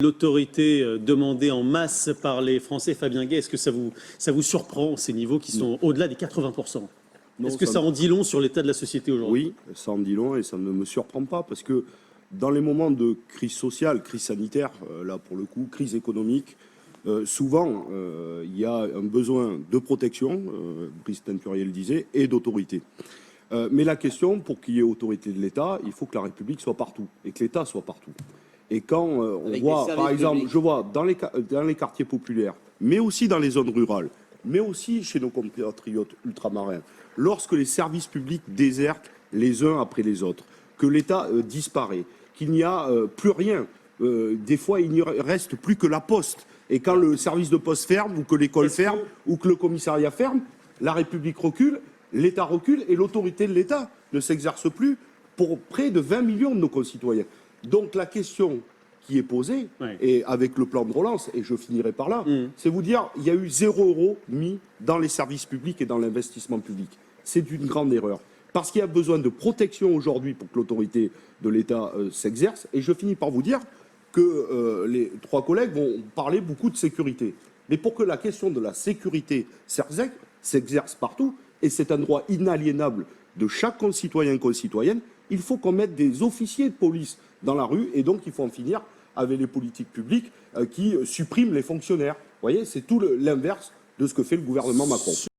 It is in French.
L'autorité demandée en masse par les Français, Fabien Gay, est-ce que ça vous surprend, ces niveaux qui sont au-delà des 80%? Est-ce que ça en dit long sur l'état de la société aujourd'hui? Oui, ça en dit long et ça ne me surprend pas parce que dans les moments de crise sociale, crise sanitaire, là pour le coup, crise économique, souvent il y a un besoin de protection, Brice Teinturier le disait, et d'autorité. Mais la question, pour qu'il y ait autorité de l'État, il faut que la République soit partout et que l'État soit partout. Et quand on voit, par exemple, je vois dans les quartiers populaires, mais aussi dans les zones rurales, mais aussi chez nos compatriotes ultramarins, lorsque les services publics désertent les uns après les autres, que l'État disparaît, qu'il n'y a plus rien, des fois il n'y reste plus que la poste. Et quand le service de poste ferme, ou que l'école ferme, ou que le commissariat ferme, la République recule, l'État recule et l'autorité de l'État ne s'exerce plus pour près de 20 millions de nos concitoyens. Donc la question qui est posée, et avec le plan de relance, et je finirai par là, c'est vous dire, il y a eu 0 € mis dans les services publics et dans l'investissement public. C'est une grande erreur. Parce qu'il y a besoin de protection aujourd'hui pour que l'autorité de l'État s'exerce. Et je finis par vous dire que les 3 collègues vont parler beaucoup de sécurité. Mais pour que la question de la sécurité s'exerce partout, et c'est un droit inaliénable de chaque concitoyen et concitoyenne, il faut qu'on mette des officiers de police dans la rue, et donc il faut en finir avec les politiques publiques qui suppriment les fonctionnaires. Vous voyez, c'est tout l'inverse de ce que fait le gouvernement Macron.